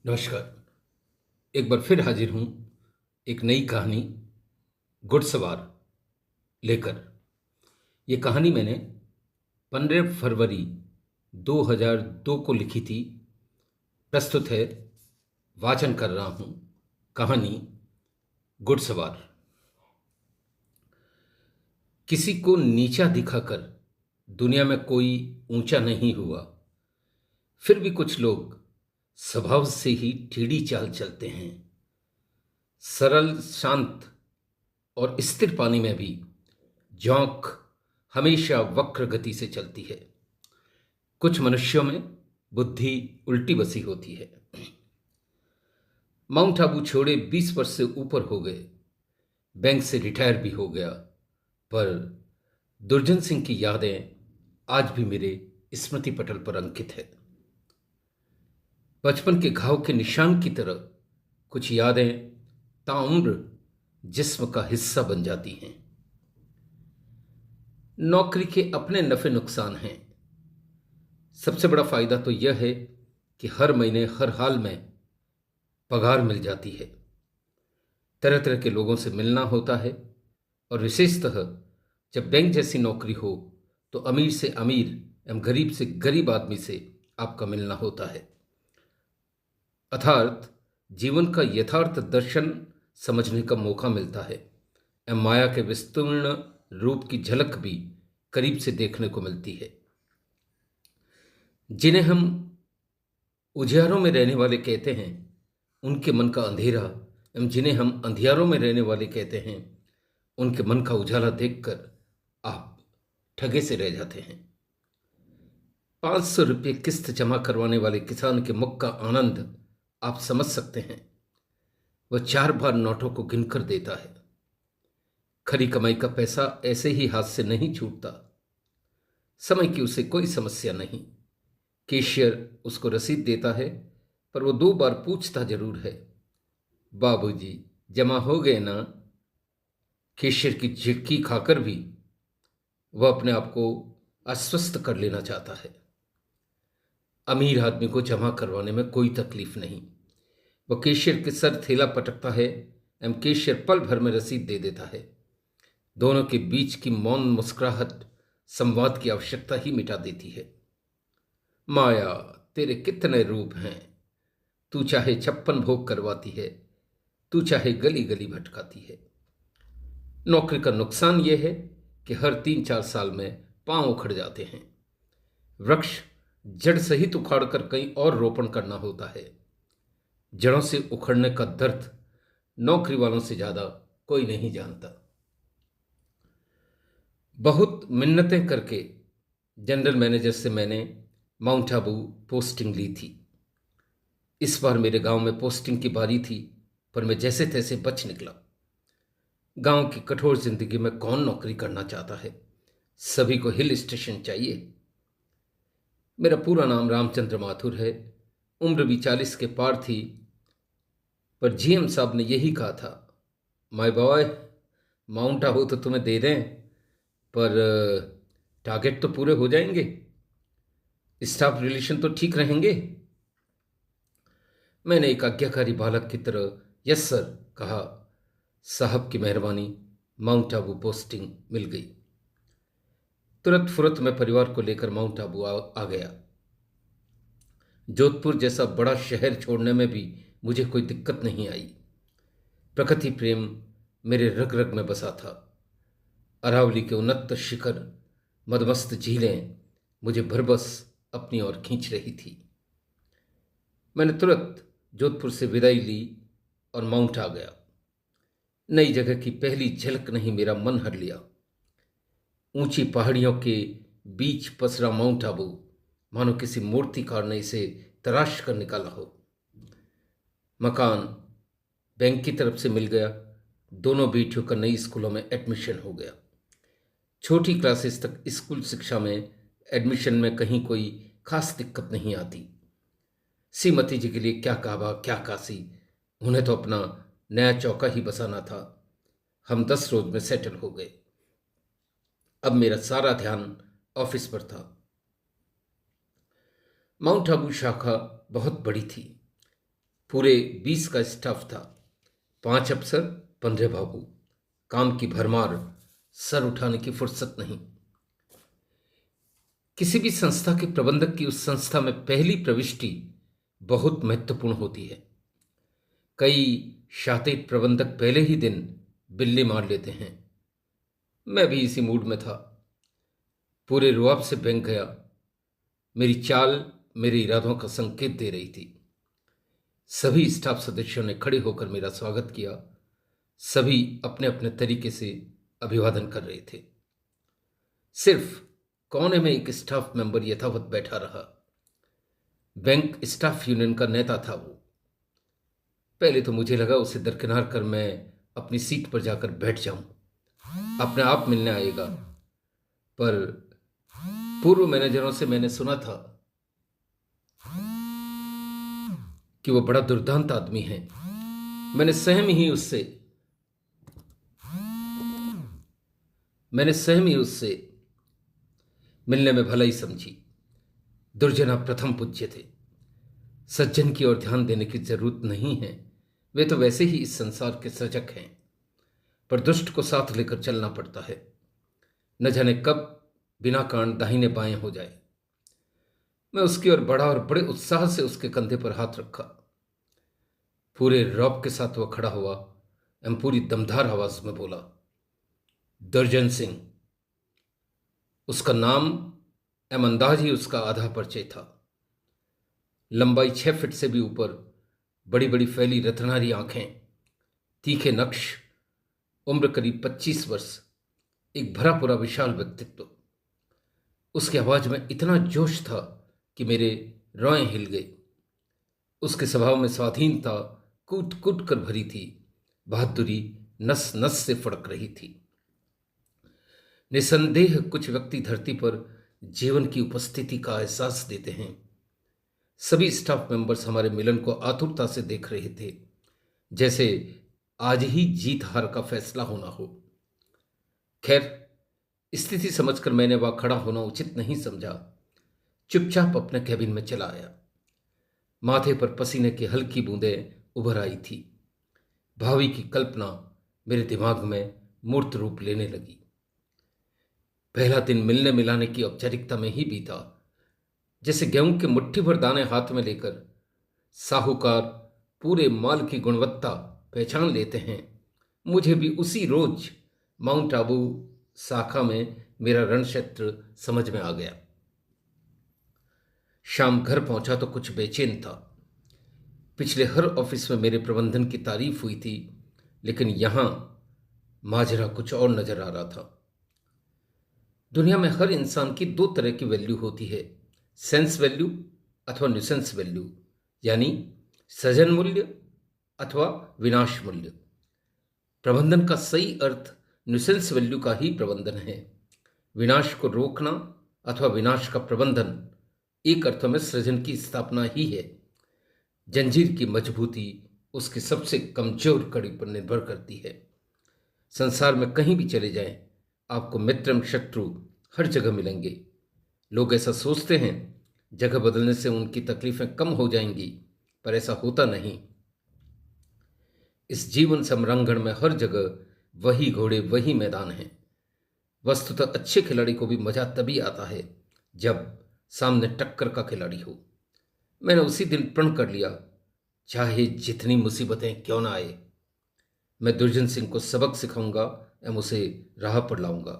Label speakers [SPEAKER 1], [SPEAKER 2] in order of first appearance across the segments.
[SPEAKER 1] नमस्कार। एक बार फिर हाजिर हूँ एक नई कहानी घुड़सवार लेकर। ये कहानी मैंने 15 फरवरी 2002 को लिखी थी। प्रस्तुत है, वाचन कर रहा हूँ कहानी घुड़सवार। किसी को नीचा दिखाकर दुनिया में कोई ऊंचा नहीं हुआ। फिर भी कुछ लोग स्वभाव से ही टेढ़ी चाल चलते हैं। सरल, शांत और स्थिर पानी में भी जोंक हमेशा वक्र गति से चलती है। कुछ मनुष्यों में बुद्धि उल्टी बसी होती है। माउंट आबू छोड़े 20 वर्ष से ऊपर हो गए। बैंक से रिटायर भी हो गया, पर दुर्जन सिंह की यादें आज भी मेरे स्मृति पटल पर अंकित है। बचपन के घाव के निशान की तरह कुछ यादें ताउम्र जिस्म का हिस्सा बन जाती हैं। नौकरी के अपने नफे नुकसान हैं। सबसे बड़ा फायदा तो यह है कि हर महीने हर हाल में पगार मिल जाती है। तरह तरह के लोगों से मिलना होता है, और विशेषतः जब बैंक जैसी नौकरी हो तो अमीर से अमीर एवं गरीब से गरीब आदमी से आपका मिलना होता है। अर्थात जीवन का यथार्थ दर्शन समझने का मौका मिलता है एवं माया के विस्तीर्ण रूप की झलक भी करीब से देखने को मिलती है। जिन्हें हम उजियारों में रहने वाले कहते हैं, उनके मन का अंधेरा, एवं जिन्हें हम अंधियारों में रहने वाले कहते हैं, उनके मन का उजाला देखकर आप ठगे से रह जाते हैं। 500 रुपये किस्त जमा करवाने वाले किसान के मुख का आनंद आप समझ सकते हैं। वह 4 बार नोटों को गिनकर देता है। खरी कमाई का पैसा ऐसे ही हाथ से नहीं छूटता। समय की उसे कोई समस्या नहीं। कैशियर उसको रसीद देता है, पर वो 2 बार पूछता जरूर है, बाबूजी जमा हो गए ना? कैशियर की झिड़की खाकर भी वह अपने आप को आश्वस्त कर लेना चाहता है। अमीर आदमी को जमा करवाने में कोई तकलीफ नहीं। वह कैशियर के सर थैला पटकता है एवं कैशियर पल भर में रसीद दे देता है। दोनों के बीच की मौन मुस्कुराहट संवाद की आवश्यकता ही मिटा देती है। माया, तेरे कितने रूप हैं। तू चाहे 56 भोग करवाती है, तू चाहे गली गली भटकाती है। नौकरी का नुकसान यह है कि हर 3-4 साल में पांव उखड़ जाते हैं। वृक्ष जड़ सहित उखाड़कर कहीं और रोपण करना होता है। जड़ों से उखड़ने का दर्द नौकरी वालों से ज्यादा कोई नहीं जानता। बहुत मिन्नतें करके जनरल मैनेजर से मैंने माउंट आबू पोस्टिंग ली थी। इस बार मेरे गांव में पोस्टिंग की बारी थी, पर मैं जैसे तैसे बच निकला। गांव की कठोर जिंदगी में कौन नौकरी करना चाहता है? सभी को हिल स्टेशन चाहिए। मेरा पूरा नाम रामचंद्र माथुर है। उम्र भी 40 के पार थी, पर जीएम साहब ने यही कहा था, माय बॉय, माउंट आबू तो तुम्हें दे दें, पर टारगेट तो पूरे हो जाएंगे, स्टाफ रिलेशन तो ठीक रहेंगे। मैंने एक आज्ञाकारी बालक की तरह यस सर कहा। साहब की मेहरबानी, माउंट आबू पोस्टिंग मिल गई। तुरंत फुरत में परिवार को लेकर माउंट आबू आ गया। जोधपुर जैसा बड़ा शहर छोड़ने में भी मुझे कोई दिक्कत नहीं आई। प्रकृति प्रेम मेरे रग रग में बसा था। अरावली के उन्नत शिखर, मदमस्त झीलें मुझे भरबस अपनी ओर खींच रही थी। मैंने तुरंत जोधपुर से विदाई ली और माउंट आ गया। नई जगह की पहली झलक नहीं मेरा मन हर लिया। ऊंची पहाड़ियों के बीच पसरा माउंट आबू मानो किसी मूर्तिकार ने इसे तराश कर निकाला हो। मकान बैंक की तरफ से मिल गया। दोनों बेटियों का नई स्कूलों में एडमिशन हो गया। छोटी क्लासेस तक स्कूल शिक्षा में एडमिशन में कहीं कोई खास दिक्कत नहीं आती। श्रीमती जी के लिए क्या काबा क्या काशी, उन्हें तो अपना नया चौका ही बसाना था। हम 10 रोज में सेटल हो गए। अब मेरा सारा ध्यान ऑफिस पर था। माउंट आबू शाखा बहुत बड़ी थी। पूरे 20 का स्टाफ था। 5 अफसर, 15 बाबू। काम की भरमार, सर उठाने की फुर्सत नहीं। किसी भी संस्था के प्रबंधक की उस संस्था में पहली प्रविष्टि बहुत महत्वपूर्ण होती है। कई शातिर प्रबंधक पहले ही दिन बिल्ली मार लेते हैं। मैं भी इसी मूड में था। पूरे रुआब से बैंक गया। मेरी चाल मेरे इरादों का संकेत दे रही थी। सभी स्टाफ सदस्यों ने खड़े होकर मेरा स्वागत किया। सभी अपने अपने तरीके से अभिवादन कर रहे थे। सिर्फ कोने में एक स्टाफ मेंबर यथावत बैठा रहा। बैंक स्टाफ यूनियन का नेता था वो। पहले तो मुझे लगा उसे दरकिनार कर मैं अपनी सीट पर जाकर बैठ जाऊं, अपने आप मिलने आएगा। पर पूर्व मैनेजरों से मैंने सुना था कि वो बड़ा दुर्दांत आदमी है। मैंने स्वयं ही उससे मिलने में भलाई समझी। दुर्जना प्रथम पूज्य थे। सज्जन की ओर ध्यान देने की जरूरत नहीं है, वे तो वैसे ही इस संसार के सृजक हैं। पर दुष्ट को साथ लेकर चलना पड़ता है, न जाने कब बिना कारण दाहिने बाएं हो जाए। मैं उसकी ओर बढ़ा और बड़े उत्साह से उसके कंधे पर हाथ रखा। पूरे रौब के साथ वह खड़ा हुआ एवं पूरी दमदार आवाज में बोला, दुर्जन सिंह। उसका नाम एवं अंदाज ही उसका आधा परिचय था। लंबाई 6 फीट से भी ऊपर, बड़ी बड़ी फैली रत्नारी आंखें, तीखे नक्श, उम्र करीब 25 वर्ष, एक भरा पूरा विशाल व्यक्तित्व। उसकी आवाज में इतना जोश था कि मेरे रोएं हिल गए। उसके स्वभाव में स्वाधीनता कूट कूट कर भरी थी। बहादुरी नस नस से फड़क रही थी। निसंदेह कुछ व्यक्ति धरती पर जीवन की उपस्थिति का एहसास देते हैं। सभी स्टाफ मेंबर्स हमारे मिलन को आतुरता से देख रहे थे, जैसे आज ही जीत हार का फैसला होना हो। खैर, स्थिति समझकर मैंने वहां खड़ा होना उचित नहीं समझा। चुपचाप अपने कैबिन में चला आया। माथे पर पसीने की हल्की बूंदें उभर आई थी। भावी की कल्पना मेरे दिमाग में मूर्त रूप लेने लगी। पहला दिन मिलने मिलाने की औपचारिकता में ही बीता। जैसे गेहूं के मुट्ठी भर दाने हाथ में लेकर साहूकार पूरे माल की गुणवत्ता पहचान लेते हैं, मुझे भी उसी रोज माउंट आबू शाखा में मेरा रणक्षेत्र समझ में आ गया। शाम घर पहुंचा तो कुछ बेचैन था। पिछले हर ऑफिस में मेरे प्रबंधन की तारीफ हुई थी, लेकिन यहां माजरा कुछ और नजर आ रहा था। दुनिया में हर इंसान की 2 तरह की वैल्यू होती है, सेंस वैल्यू अथवा न्यूसेंस वैल्यू, यानी सृजन मूल्य अथवा विनाश मूल्य। प्रबंधन का सही अर्थ न्यूसेंस वैल्यू का ही प्रबंधन है। विनाश को रोकना अथवा विनाश का प्रबंधन एक अर्थों में सृजन की स्थापना ही है। जंजीर की मजबूती उसकी सबसे कमजोर कड़ी पर निर्भर करती है। संसार में कहीं भी चले जाएं, आपको मित्र एवं शत्रु हर जगह मिलेंगे। लोग ऐसा सोचते हैं जगह बदलने से उनकी तकलीफें कम हो जाएंगी, पर ऐसा होता नहीं। इस जीवन समरांगण में हर जगह वही घोड़े वही मैदान है। वस्तुतः अच्छे खिलाड़ी को भी मजा तभी आता है जब सामने टक्कर का खिलाड़ी हो। मैंने उसी दिन प्रण कर लिया, चाहे जितनी मुसीबतें क्यों ना आए, मैं दुर्जन सिंह को सबक सिखाऊंगा एवं उसे राह पर लाऊंगा।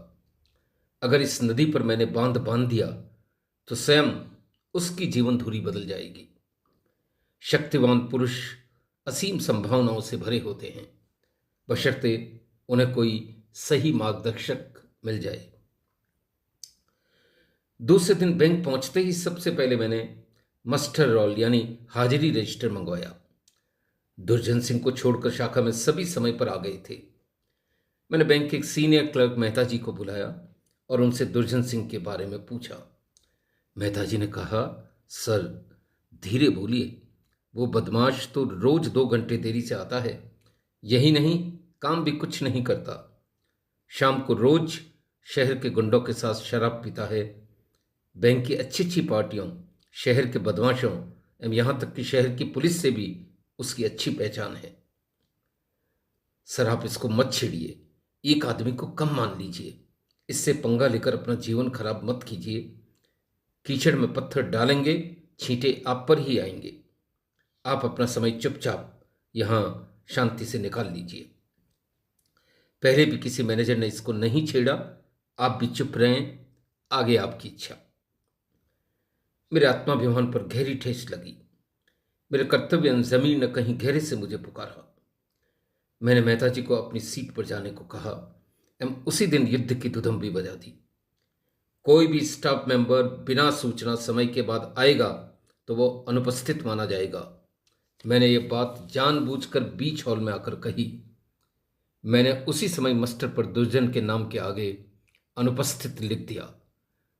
[SPEAKER 1] अगर इस नदी पर मैंने बांध दिया तो स्वयं उसकी जीवन धुरी बदल जाएगी। शक्तिवान पुरुष असीम संभावनाओं से भरे होते हैं, बशर्ते उन्हें कोई सही मार्गदर्शक मिल जाए। दूसरे दिन बैंक पहुंचते ही सबसे पहले मैंने मस्टर रोल यानी हाजिरी रजिस्टर मंगवाया। दुर्जन सिंह को छोड़कर शाखा में सभी समय पर आ गए थे। मैंने बैंक के एक सीनियर क्लर्क मेहता जी को बुलाया और उनसे दुर्जन सिंह के बारे में पूछा। मेहता जी ने कहा, सर धीरे बोलिए, वो बदमाश तो रोज 2 घंटे देरी से आता है। यही नहीं, काम भी कुछ नहीं करता। शाम को रोज शहर के गुंडों के साथ शराब पीता है। बैंक की अच्छी अच्छी पार्टियों, शहर के बदमाशों एवं यहाँ तक कि शहर की पुलिस से भी उसकी अच्छी पहचान है। सर, आप इसको मत छेड़िए, एक आदमी को कम मान लीजिए, इससे पंगा लेकर अपना जीवन खराब मत कीजिए। कीचड़ में पत्थर डालेंगे, छींटे आप पर ही आएंगे। आप अपना समय चुपचाप यहाँ शांति से निकाल लीजिए। पहले भी किसी मैनेजर ने इसको नहीं छेड़ा, आप भी चुप रहें, आगे आपकी इच्छा। मेरे आत्माभिमान पर गहरी ठेस लगी। मेरे कर्तव्य जमीन ने कहीं गहरे से मुझे पुकारा। मैंने मेहता जी को अपनी सीट पर जाने को कहा एवं उसी दिन युद्ध की धुधम भी बजा दी। कोई भी स्टाफ मेंबर बिना सूचना समय के बाद आएगा तो वो अनुपस्थित माना जाएगा। मैंने ये बात जानबूझकर बीच हॉल में आकर कही। मैंने उसी समय मास्टर पर दुर्जन के नाम के आगे अनुपस्थित लिख दिया।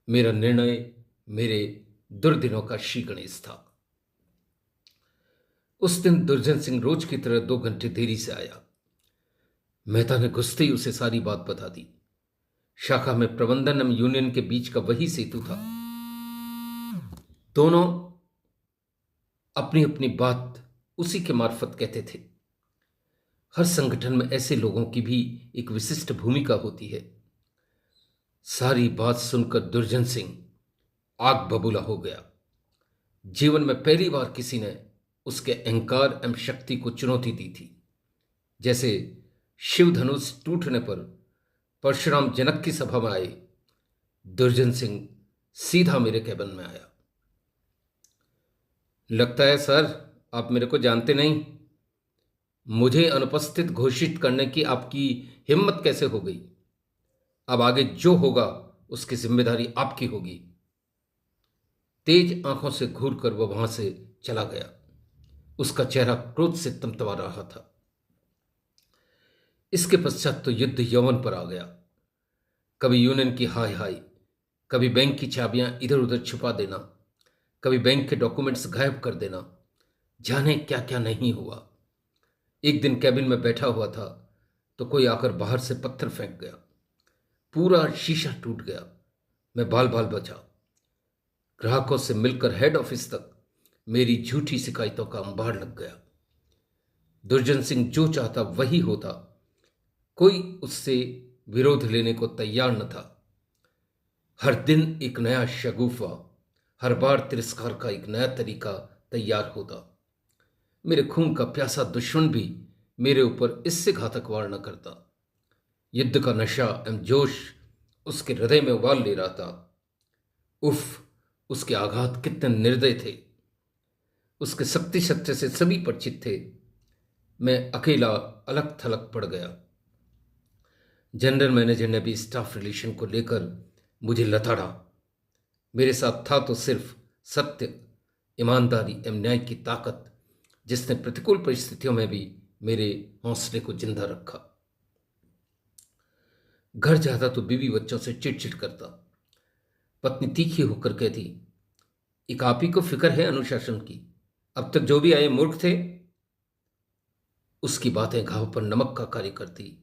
[SPEAKER 1] मेरा निर्णय मेरे दुर्दिनों का श्री गणेश था। उस दिन दुर्जन सिंह रोज की तरह 2 घंटे देरी से आया। मेहता ने घुसते ही उसे सारी बात बता दी। शाखा में प्रबंधन एवं यूनियन के बीच का वही सेतु था। दोनों अपनी अपनी बात उसी के मार्फत कहते थे। हर संगठन में ऐसे लोगों की भी एक विशिष्ट भूमिका होती है। सारी बात सुनकर दुर्जन सिंह आग बबूला हो गया। जीवन में पहली बार किसी ने उसके अहंकार एवं शक्ति को चुनौती दी थी। जैसे शिव धनुष टूटने पर परशुराम जनक की सभा में आए, दुर्जन सिंह सीधा मेरे कैबिन में आया। लगता है सर, आप मेरे को जानते नहीं। मुझे अनुपस्थित घोषित करने की आपकी हिम्मत कैसे हो गई? अब आगे जो होगा उसकी जिम्मेदारी आपकी होगी। तेज आंखों से घूरकर वह वहां से चला गया। उसका चेहरा क्रोध से तमतमा रहा था। इसके पश्चात तो युद्ध यौवन पर आ गया। कभी यूनियन की हाय हाय, कभी बैंक की चाबियां इधर उधर छुपा देना, कभी बैंक के डॉक्यूमेंट्स गायब कर देना, जाने क्या क्या नहीं हुआ। एक दिन कैबिन में बैठा हुआ था तो कोई आकर बाहर से पत्थर फेंक गया। पूरा शीशा टूट गया। मैं बाल बाल बचा। ग्राहकों से मिलकर हेड ऑफिस तक मेरी झूठी शिकायतों का अंबार लग गया। दुर्जन सिंह जो चाहता वही होता। कोई उससे विरोध लेने को तैयार न था। हर दिन एक नया शगुफा, हर बार तिरस्कार का एक नया तरीका तैयार होता। मेरे खून का प्यासा दुश्मन भी मेरे ऊपर इससे घातक वार न करता। युद्ध का नशा एवं जोश उसके हृदय में उबाल ले रहा था। उफ, उसके आघात कितने निर्दय थे। उसके शक्ति सत्य से सभी परिचित थे। मैं अकेला अलग थलग पड़ गया। जनरल मैनेजर ने भी स्टाफ रिलेशन को लेकर मुझे लताड़ा। मेरे साथ था तो सिर्फ सत्य, ईमानदारी एवं न्याय की ताकत, जिसने प्रतिकूल परिस्थितियों में भी मेरे हौसले को जिंदा रखा। घर जाता तो बीवी बच्चों से चिड़चिड़ करता। पत्नी तीखी होकर कहती, एक आप ही को फिक्र है अनुशासन की, अब तक जो भी आए मूर्ख थे। उसकी बातें घाव पर नमक का कार्य करती,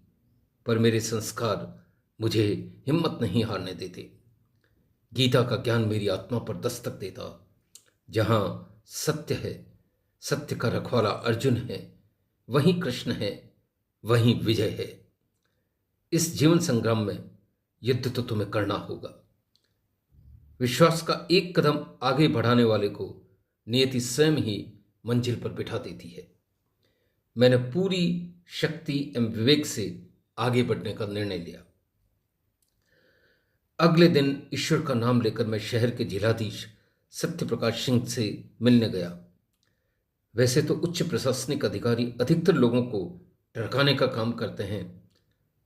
[SPEAKER 1] पर मेरे संस्कार मुझे हिम्मत नहीं हारने देते। गीता का ज्ञान मेरी आत्मा पर दस्तक देता। जहां सत्य है, सत्य का रखवाला अर्जुन है, वहीं कृष्ण है, वहीं विजय है। इस जीवन संग्राम में युद्ध तो तुम्हें करना होगा। विश्वास का एक कदम आगे बढ़ाने वाले को नियति स्वयं ही मंजिल पर बिठा देती है। मैंने पूरी शक्ति एवं विवेक से आगे बढ़ने का निर्णय लिया। अगले दिन ईश्वर का नाम लेकर मैं शहर के जिलाधीश सत्य प्रकाश सिंह से मिलने गया। वैसे तो उच्च प्रशासनिक अधिकारी अधिकतर लोगों को टरकाने का काम करते हैं,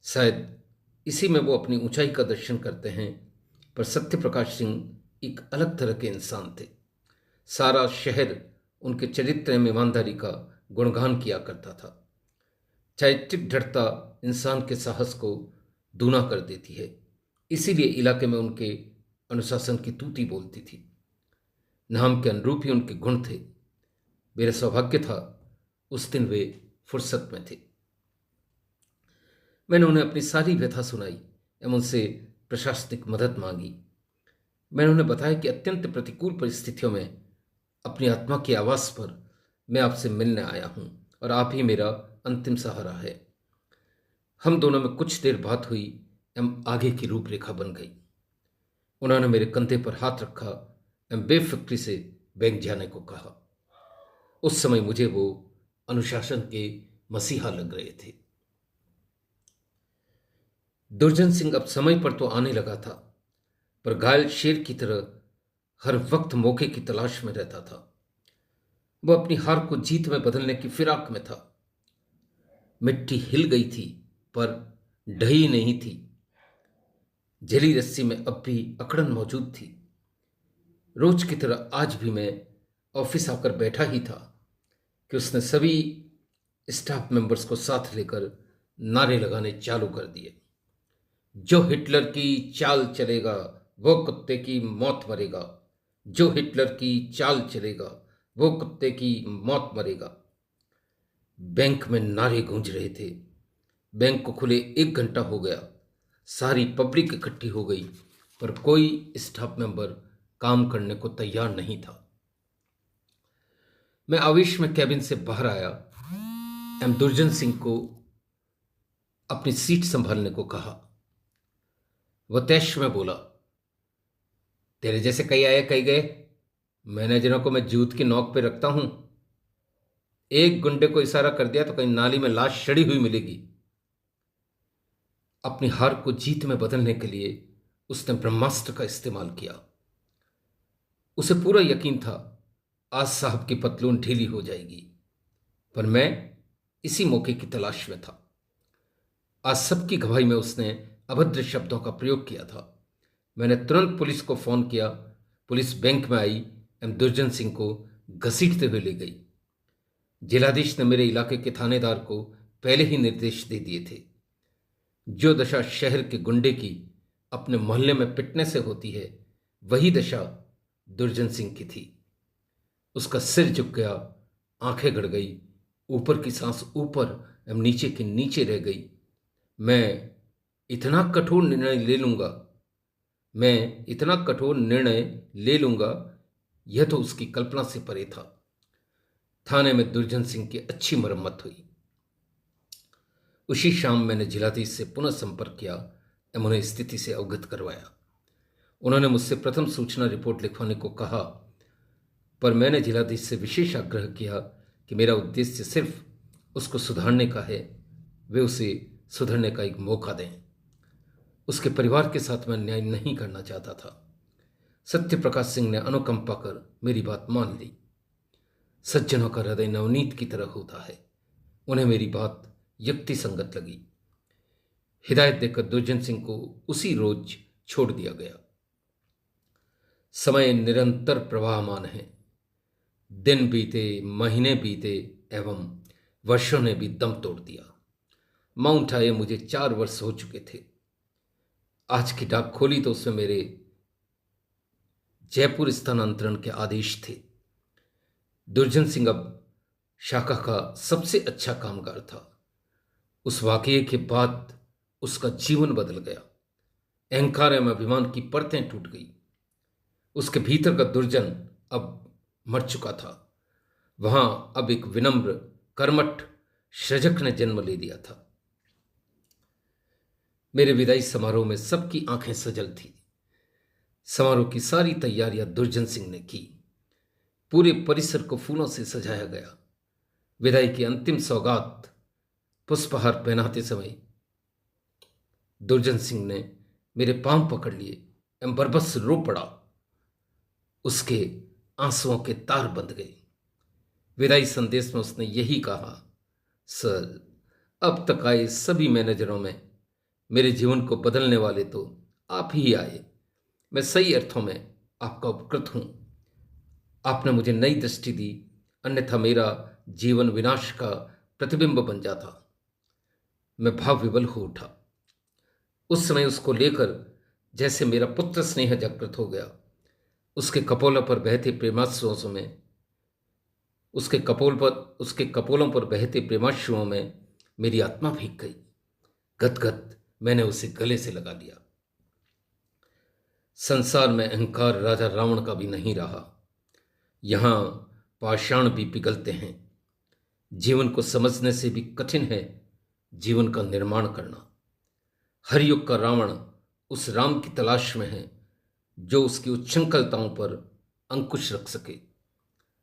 [SPEAKER 1] शायद इसी में वो अपनी ऊंचाई का दर्शन करते हैं, पर सत्य प्रकाश सिंह एक अलग तरह के इंसान थे। सारा शहर उनके चरित्र एवं ईमानदारी का गुणगान किया करता था। चारित्रिक दृढ़ता इंसान के साहस को दूना कर देती है, इसीलिए इलाके में उनके अनुशासन की तूती बोलती थी। नाम के अनुरूप ही उनके गुण थे। मेरा सौभाग्य था उस दिन वे फुर्सत में थे। मैंने उन्हें अपनी सारी व्यथा सुनाई एवं उनसे प्रशासनिक मदद मांगी। मैंने उन्हें बताया कि अत्यंत प्रतिकूल परिस्थितियों में अपनी आत्मा के आवास पर मैं आपसे मिलने आया हूं और आप ही मेरा अंतिम सहारा है। हम दोनों में कुछ देर बात हुई एवं आगे की रूपरेखा बन गई। उन्होंने मेरे कंधे पर हाथ रखा एवं बेफिक्री से बैंक जाने को कहा। उस समय मुझे वो अनुशासन के मसीहा लग रहे थे। दुर्जन सिंह अब समय पर तो आने लगा था, पर घायल शेर की तरह हर वक्त मौके की तलाश में रहता था। वह अपनी हार को जीत में बदलने की फिराक में था। मिट्टी हिल गई थी, पर ढही नहीं थी। जली रस्सी में अब भी अकड़न मौजूद थी। रोज की तरह आज भी मैं ऑफिस आकर बैठा ही था कि उसने सभी स्टाफ मेंबर्स को साथ लेकर नारे लगाने चालू कर दिए। जो हिटलर की चाल चलेगा वो कुत्ते की मौत मरेगा। जो हिटलर की चाल चलेगा वो कुत्ते की मौत मरेगा। बैंक में नारे गूंज रहे थे। बैंक को खुले 1 घंटा हो गया। सारी पब्लिक इकट्ठी हो गई, पर कोई स्टाफ मेंबर काम करने को तैयार नहीं था। मैं आवेश में कैबिन से बाहर आया एवं दुर्जन सिंह को अपनी सीट संभालने को कहा। वह तैश में बोला, तेरे जैसे कई आए कई गए। मैनेजरों को मैं जूत की नोक पे रखता हूं। एक गुंडे को इशारा कर दिया तो कहीं नाली में लाश सड़ी हुई मिलेगी। अपनी हार को जीत में बदलने के लिए उसने ब्रह्मास्त्र का इस्तेमाल किया। उसे पूरा यकीन था आज साहब की पतलून ढीली हो जाएगी, पर मैं इसी मौके की तलाश में था। आज सबकी गवाही में उसने अभद्र शब्दों का प्रयोग किया था। मैंने तुरंत पुलिस को फोन किया। पुलिस बैंक में आई एवं दुर्जन सिंह को घसीटते हुए ले गई। जिलाधीश ने मेरे इलाके के थानेदार को पहले ही निर्देश दे दिए थे। जो दशा शहर के गुंडे की अपने मोहल्ले में पिटने से होती है, वही दशा दुर्जन सिंह की थी। उसका सिर झुक गया, आंखें गड़ गई, ऊपर की सांस ऊपर एवं नीचे की नीचे रह गई। मैं इतना कठोर निर्णय ले लूंगा, मैं इतना कठोर निर्णय ले लूंगा, यह तो उसकी कल्पना से परे था। थाने में दुर्जन सिंह की अच्छी मरम्मत हुई। उसी शाम मैंने जिलाधीश से पुनः संपर्क किया एवं उन्हें स्थिति से अवगत करवाया। उन्होंने मुझसे प्रथम सूचना रिपोर्ट लिखवाने को कहा, पर मैंने जिलाधीश से विशेष आग्रह किया कि मेरा उद्देश्य सिर्फ उसको सुधारने का है। वे उसे सुधरने का एक मौका दें। उसके परिवार के साथ मैं न्याय नहीं करना चाहता था। सत्य प्रकाश सिंह ने अनुकंपा कर मेरी बात मान ली। सज्जनों का हृदय नवनीत की तरह होता है। उन्हें मेरी बात युक्ति संगत लगी। हिदायत देकर दुर्जन सिंह को उसी रोज छोड़ दिया गया। समय निरंतर प्रवाहमान है। दिन बीते, महीने बीते एवं वर्षों ने भी दम तोड़ दिया। माउंट आए मुझे 4 वर्ष हो चुके थे। आज की डाक खोली तो उसमें मेरे जयपुर स्थानांतरण के आदेश थे। दुर्जन सिंह अब शाखा का सबसे अच्छा कामगार था। उस वाकये के बाद उसका जीवन बदल गया। अहंकार एवं अभिमान की परतें टूट गई। उसके भीतर का दुर्जन अब मर चुका था। वहां अब एक विनम्र कर्मठ सृजक ने जन्म ले लिया था। मेरे विदाई समारोह में सबकी आंखें सजल थी। समारोह की सारी तैयारियां दुर्जन सिंह ने की। पूरे परिसर को फूलों से सजाया गया। विदाई की अंतिम सौगात पुष्पहार पहनाते समय दुर्जन सिंह ने मेरे पांव पकड़ लिए एवं बरबस रो पड़ा। उसके आंसुओं के तार बंध गए। विदाई संदेश में उसने यही कहा, सर, अब तक आए सभी मैनेजरों में मेरे जीवन को बदलने वाले तो आप ही आए। मैं सही अर्थों में आपका उपकृत हूं। आपने मुझे नई दृष्टि दी, अन्यथा मेरा जीवन विनाश का प्रतिबिंब बन जाता। मैं भाव विवल हो उठा। उस समय उसको लेकर जैसे मेरा पुत्र स्नेह जागृत हो गया। उसके कपोलों पर बहते प्रेमाश्रुओं में उसके कपोलों पर बहते प्रेमाश्रुओं में मेरी आत्मा भीग गई। गदगद मैंने उसे गले से लगा लिया। संसार में अहंकार राजा रावण का भी नहीं रहा। यहां पाषाण भी पिघलते हैं। जीवन को समझने से भी कठिन है जीवन का निर्माण करना। हर युग का रावण उस राम की तलाश में है जो उसकी उच्छृंखलताओं पर अंकुश रख सके।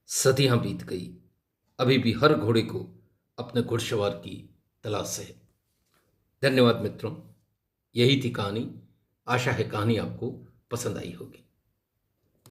[SPEAKER 1] सदियां बीत गई, अभी भी हर घोड़े को अपने घुड़सवार की तलाश है। धन्यवाद मित्रों, यही थी कहानी। आशा है कहानी आपको पसंद आई होगी।